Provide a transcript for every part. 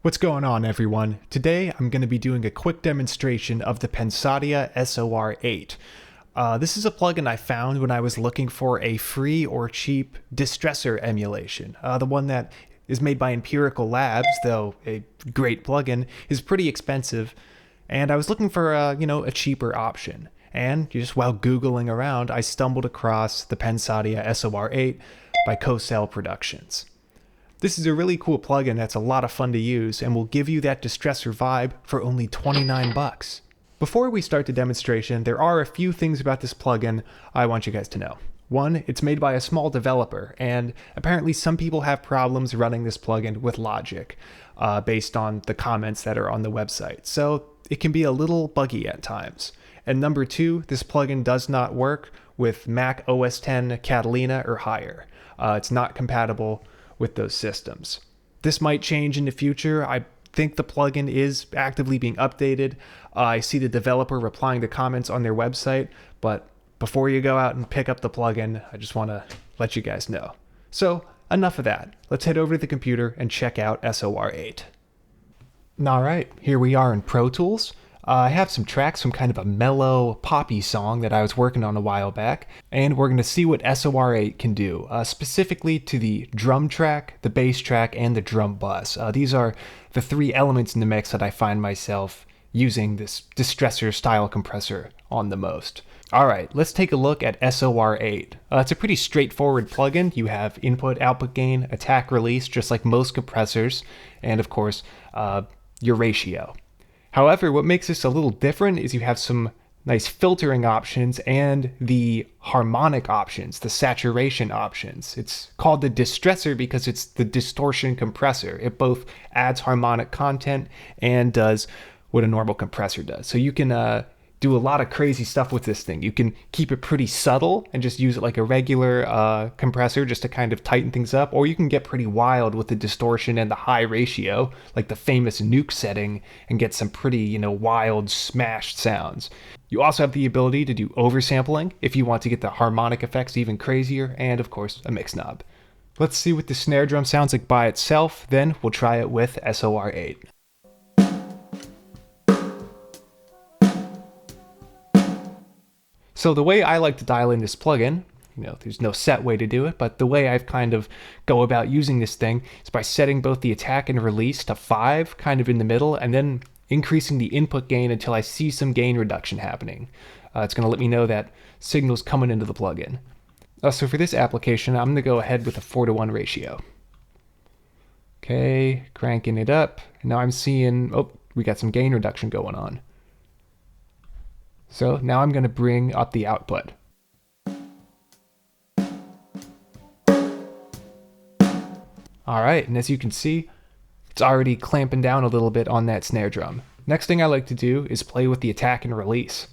What's going on, everyone? Today I'm going to be doing a quick demonstration of the Pensadia SOR8. This is a plugin I found when I was looking for a free or cheap Distressor emulation. The one that is made by Empirical Labs, though a great plugin, is pretty expensive, and I was looking for a cheaper option. And just while Googling around, I stumbled across the Pensadia SOR8 by Cosell Productions. This is a really cool plugin that's a lot of fun to use and will give you that Distressor vibe for only 29 bucks. Before we start the demonstration, there are a few things about this plugin I want you guys to know. One, it's made by a small developer, and apparently some people have problems running this plugin with Logic, based on the comments that are on the website, so it can be a little buggy at times. And number two, this plugin does not work with Mac OS X Catalina or higher. It's not compatible with those systems. This might change in the future. I think the plugin is actively being updated. I see the developer replying to comments on their website, but before you go out and pick up the plugin, I just want to let you guys know. So enough of that. Let's head over to the computer and check out SOR8. Alright, here we are in Pro Tools. I have some tracks from kind of a mellow, poppy song that I was working on a while back, and we're going to see what SOR8 can do, specifically to the drum track, the bass track, and the drum bus. These are the three elements in the mix that I find myself using this Distressor style compressor on the most. Alright, let's take a look at SOR8. It's a pretty straightforward plugin. You have input, output gain, attack, release, just like most compressors, and of course, your ratio. However, what makes this a little different is you have some nice filtering options and the harmonic options, the saturation options. It's called the Distressor because it's the distortion compressor. It both adds harmonic content and does what a normal compressor does. So you can do a lot of crazy stuff with this thing. You can keep it pretty subtle and just use it like a regular compressor just to kind of tighten things up, or you can get pretty wild with the distortion and the high ratio, like the famous nuke setting, and get some pretty, wild smashed sounds. You also have the ability to do oversampling if you want to get the harmonic effects even crazier, and of course a mix knob. Let's see what the snare drum sounds like by itself, then we'll try it with SOR8. So the way I like to dial in this plugin, there's no set way to do it, but the way I've kind of go about using this thing is by setting both the attack and release to 5, kind of in the middle, and then increasing the input gain until I see some gain reduction happening. It's going to let me know that signal's coming into the plugin. So for this application, I'm going to go ahead with a 4:1 ratio. Okay, cranking it up. Now I'm seeing, we got some gain reduction going on. So now I'm going to bring up the output. Alright, and as you can see, it's already clamping down a little bit on that snare drum. Next thing I like to do is play with the attack and release.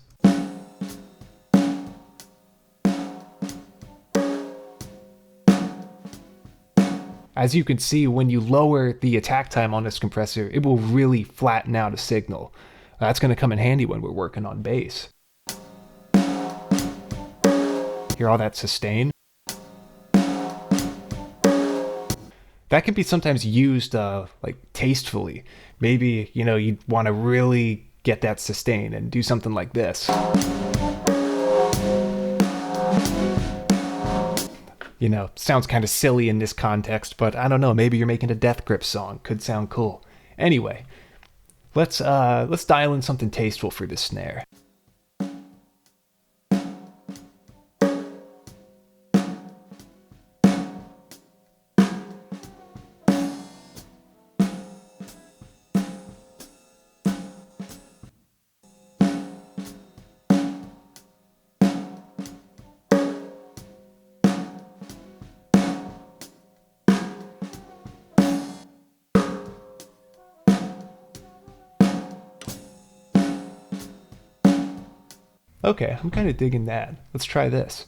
As you can see, when you lower the attack time on this compressor, it will really flatten out a signal. That's going to come in handy when we're working on bass. Hear all that sustain? That can be sometimes used tastefully. Maybe, you'd want to really get that sustain and do something like this. Sounds kind of silly in this context, but I don't know, maybe you're making a Death Grip song. Could sound cool. Anyway, let's dial in something tasteful for this snare. Okay, I'm kind of digging that. Let's try this.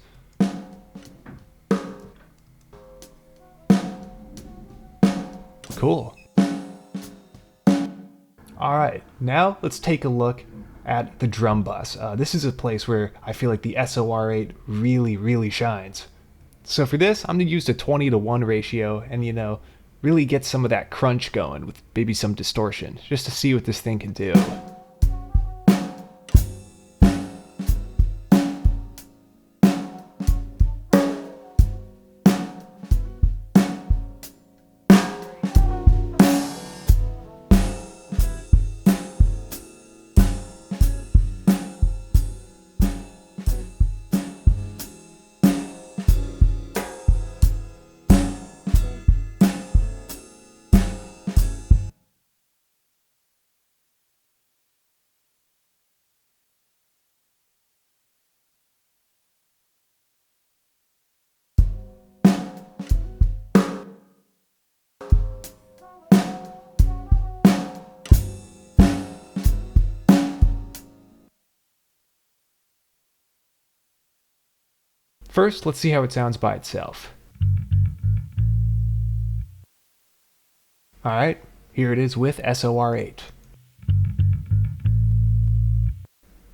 Cool. Alright, now let's take a look at the drum bus. This is a place where I feel like the SOR8 really shines. So for this, I'm going to use the 20:1 ratio, and really get some of that crunch going with maybe some distortion, just to see what this thing can do. First, let's see how it sounds by itself. Alright, here it is with SOR8.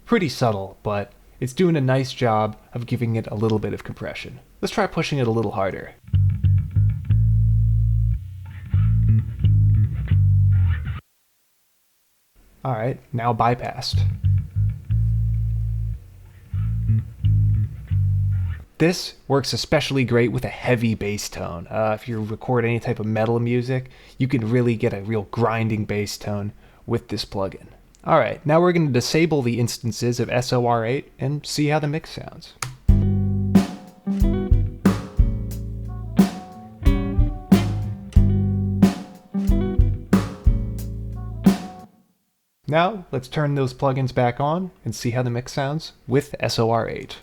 Pretty subtle, but it's doing a nice job of giving it a little bit of compression. Let's try pushing it a little harder. Alright, now bypassed. This works especially great with a heavy bass tone. If you record any type of metal music, you can really get a real grinding bass tone with this plugin. Alright, now we're going to disable the instances of SOR8 and see how the mix sounds. Now, let's turn those plugins back on and see how the mix sounds with SOR8.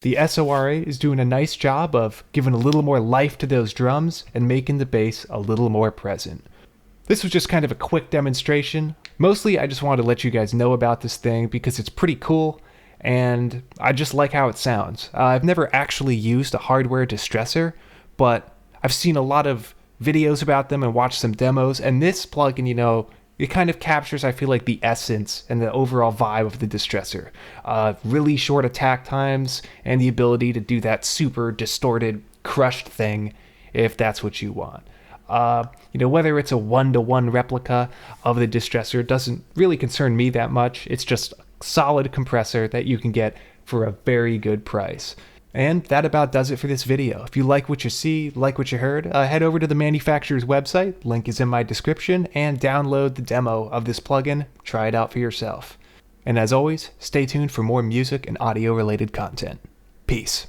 The SOR8 is doing a nice job of giving a little more life to those drums and making the bass a little more present. This was just kind of a quick demonstration. Mostly I just wanted to let you guys know about this thing because it's pretty cool and I just like how it sounds. I've never actually used a hardware distressor, but I've seen a lot of videos about them and watched some demos, and this plugin, it kind of captures, I feel like, the essence and the overall vibe of the Distressor. Really short attack times and the ability to do that super distorted, crushed thing if that's what you want. Whether it's a one-to-one replica of the Distressor doesn't really concern me that much. It's just a solid compressor that you can get for a very good price. And that about does it for this video. If you like what you see, like what you heard, head over to the manufacturer's website, link is in my description, and download the demo of this plugin. Try it out for yourself. And as always, stay tuned for more music and audio related content. Peace.